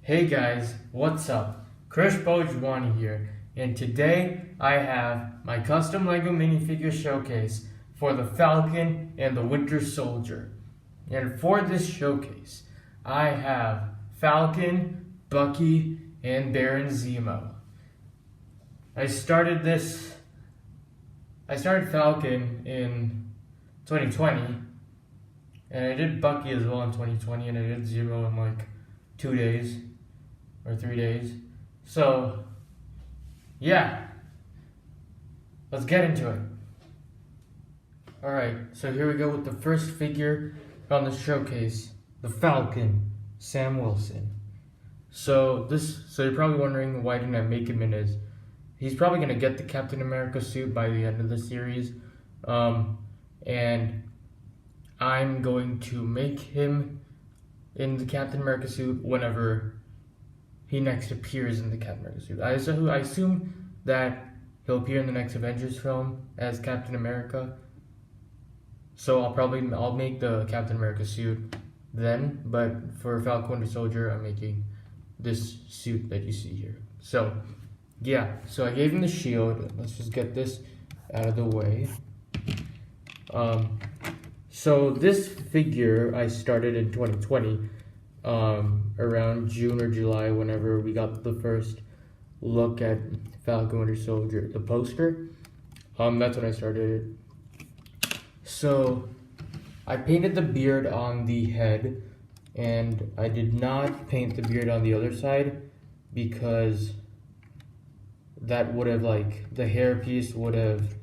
Hey guys, what's up? Krish Bhojwani here, and today I have my custom LEGO minifigure showcase for the Falcon and the Winter Soldier. And for this showcase, I have Falcon, Bucky, and Baron Zemo. I started Falcon in 2020, and I did Bucky as well in 2020, and I did Zemo in like 2 days or 3 days. So, yeah, let's get into it. Alright, so here we go with the first figure on the showcase, the Falcon, Sam Wilson. So you're probably wondering why didn't I make him in his. He's probably gonna get the Captain America suit by the end of the series, and I'm going to make him in the Captain America suit whenever he next appears in the Captain America suit. I assume that he'll appear in the next Avengers film as Captain America. So I'll make the Captain America suit then, but for Falcon Winter Soldier, I'm making this suit that you see here. So yeah, so I gave him the shield. Let's just get this out of the way. So this figure I started in 2020, around June or July, whenever we got the first look at Falcon Winter Soldier, the poster. That's when I started it. So I painted the beard on the head, and I did not paint the beard on the other side because that would have the hair piece would have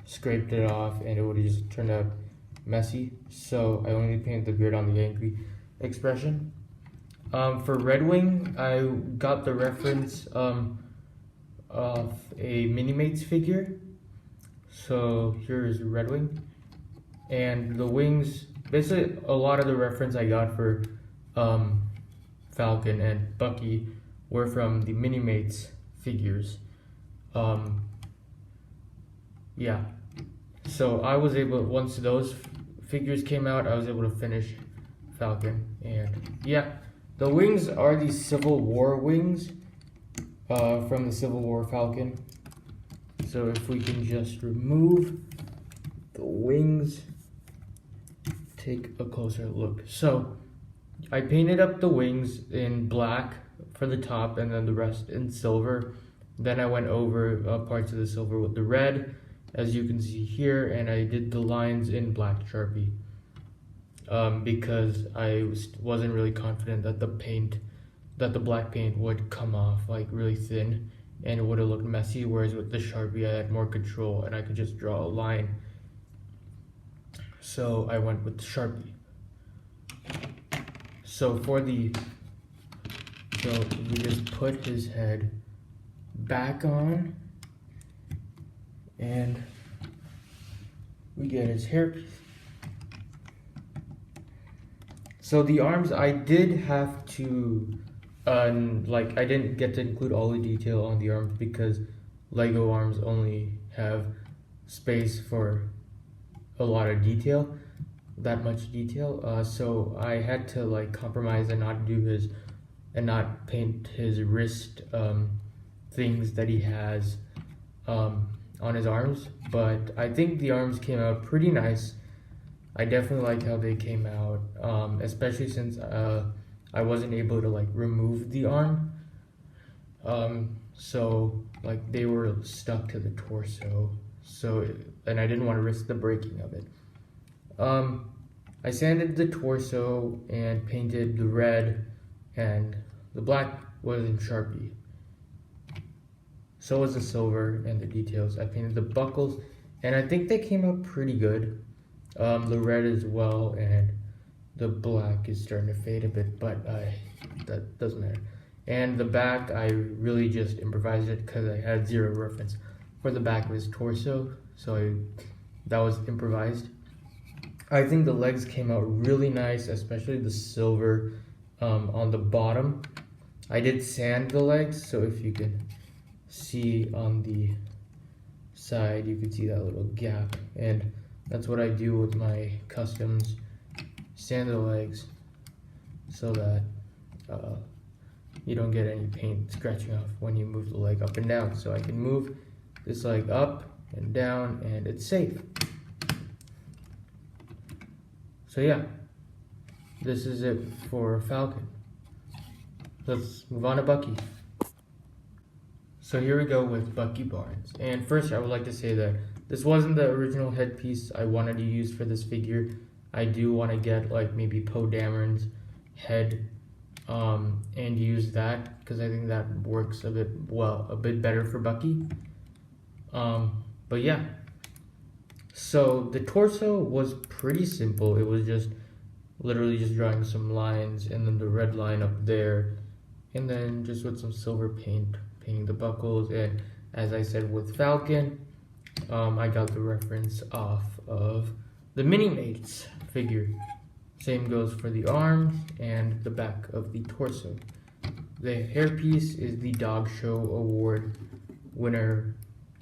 scraped it off, and it would have just turned out messy. So I only painted the beard on the angry expression. For Red Wing, I got the reference of a Minimates figure. So here is Red Wing, and the wings. Basically, a lot of the reference I got for Falcon and Bucky were from the Minimates figures. Yeah. So I was able, once those figures came out, I was able to finish Falcon. And yeah, the wings are the Civil War wings from the Civil War Falcon. So if we can just remove the wings, take a closer look. So I painted up the wings in black for the top and then the rest in silver. Then I went over parts of the silver with the red, as you can see here, and I did the lines in black Sharpie because I wasn't really confident that the black paint would come off really thin and it would have looked messy, whereas with the Sharpie I had more control and I could just draw a line. So I went with the Sharpie. So we just put his head back on, and we get his hairpiece. So the arms, I did have to, I didn't get to include all the detail on the arms because LEGO arms only have space for a lot of detail, that much detail. So I had to compromise and not paint his wrist things that he has on his arms, but I think the arms came out pretty nice. I definitely like how they came out, especially since I wasn't able to remove the arm, so they were stuck to the torso. And I didn't want to risk the breaking of it. I sanded the torso and painted the red, and the black was in Sharpie. So was the silver and the details. I painted the buckles, and I think they came out pretty good. The red as well, and the black is starting to fade a bit, but that doesn't matter. And the back, I really just improvised it because I had zero reference for the back of his torso, so that was improvised. I think the legs came out really nice, especially the silver on the bottom. I did sand the legs, so if you can see on the side, you can see that little gap, and that's what I do with my customs, sand the legs so that you don't get any paint scratching off when you move the leg up and down. So I can move this leg up and down and it's safe. So yeah, this is it for Falcon. Let's move on to Bucky. So here we go with Bucky Barnes. And first I would like to say that this wasn't the original headpiece I wanted to use for this figure. I do want to get like maybe Poe Dameron's head and use that because I think that works a bit better for Bucky. But yeah. So the torso was pretty simple. It was just literally just drawing some lines and then the red line up there and then just with some silver paint painting the buckles. And as I said with Falcon, I got the reference off of the Mini-Mates figure. Same goes for the arms and the back of the torso. The hairpiece is the Dog Show Award winner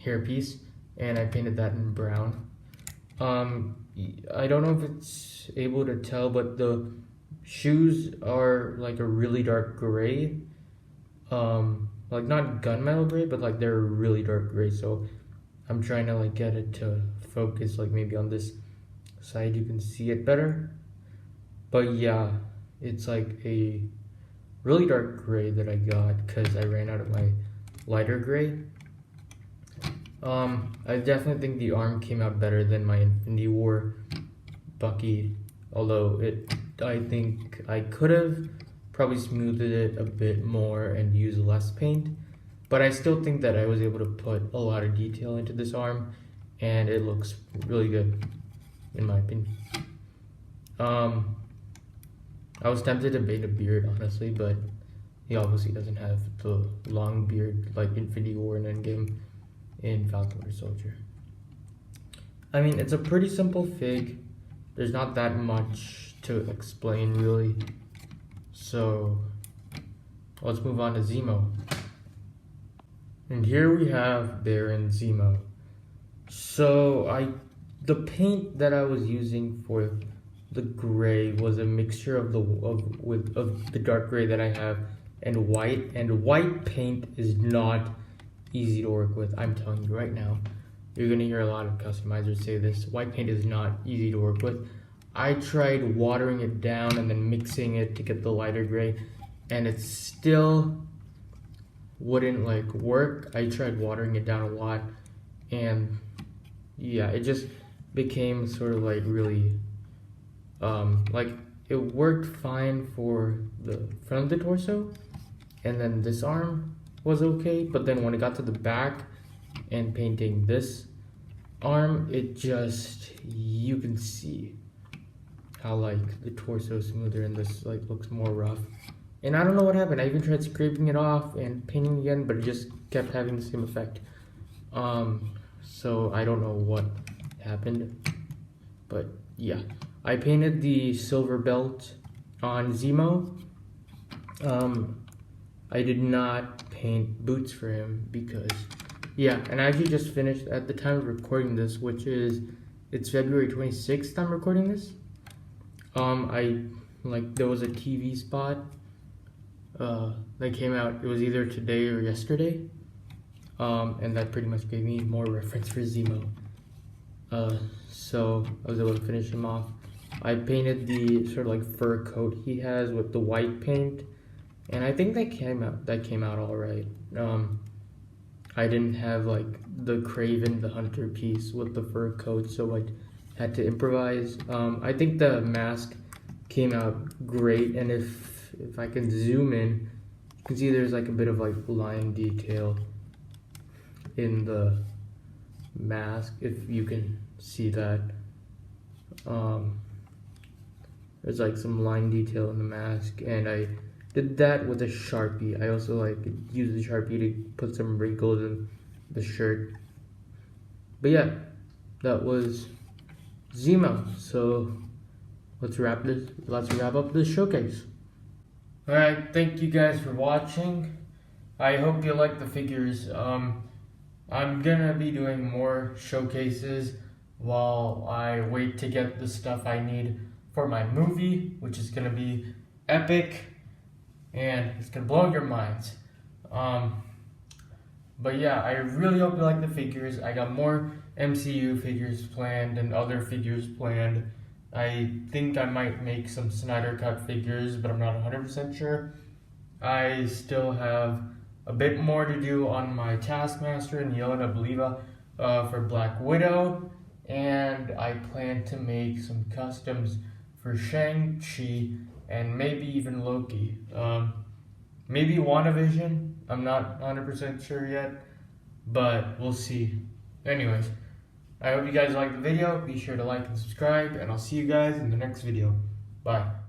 hairpiece, and I painted that in brown. I don't know if it's able to tell, but the shoes are like a really dark gray. Like not gunmetal gray, but like they're really dark gray. So I'm trying to like get it to focus, like maybe on this side you can see it better. But yeah, it's like a really dark gray that I got because I ran out of my lighter gray. I definitely think the arm came out better than my Infinity War Bucky, although I think I could have probably smoothed it a bit more and used less paint, but I still think that I was able to put a lot of detail into this arm and it looks really good in my opinion. I was tempted to paint a beard honestly, but he obviously doesn't have the long beard like Infinity War and Endgame in Falcon Winter Soldier. I mean, it's a pretty simple fig. There's not that much to explain really. So let's move on to Zemo. And here we have Baron Zemo. So the paint that I was using for the gray was a mixture of the dark gray that I have and white paint is not easy to work with. I'm telling you right now, you're gonna hear a lot of customizers say this. White paint is not easy to work with. I tried watering it down and then mixing it to get the lighter gray, and it still wouldn't like work. I tried watering it down a lot, and yeah, it just became sort of like really like it worked fine for the front of the torso, and then this arm was okay, but then when it got to the back and painting this arm, it just, you can see how like the torso is smoother and this like looks more rough. And I don't know what happened. I even tried scraping it off and painting again, but it just kept having the same effect. So I don't know what happened, but yeah. I painted the silver belt on Zemo. I did not paint boots for him because, yeah, and I actually just finished at the time of recording this, which is, it's February 26th I'm recording this. There was a TV spot that came out, it was either today or yesterday, and that pretty much gave me more reference for Zemo. So I was able to finish him off. I painted the sort of like fur coat he has with the white paint, and I think that came out all right. I didn't have like the Craven the Hunter piece with the fur coat, so I had to improvise. I think the mask came out great, and if I can zoom in, you can see there's like a bit of like line detail in the mask, if you can see that. There's like some line detail in the mask, and I did that with a Sharpie. I also like used the Sharpie to put some wrinkles in the shirt. But yeah, that was Zemo. So let's wrap up this showcase. Alright, thank you guys for watching. I hope you like the figures. I'm gonna be doing more showcases while I wait to get the stuff I need for my movie, which is gonna be epic. and it's gonna blow your minds. But yeah, I really hope you like the figures. I got more MCU figures planned and other figures planned. I think I might make some Snyder Cut figures, but I'm not 100% sure. I still have a bit more to do on my Taskmaster and Yelena Belova for Black Widow, and I plan to make some customs for Shang-Chi and maybe even Loki. Maybe WandaVision. I'm not 100% sure yet, but we'll see. Anyways, I hope you guys liked the video. Be sure to like and subscribe, and I'll see you guys in the next video. Bye.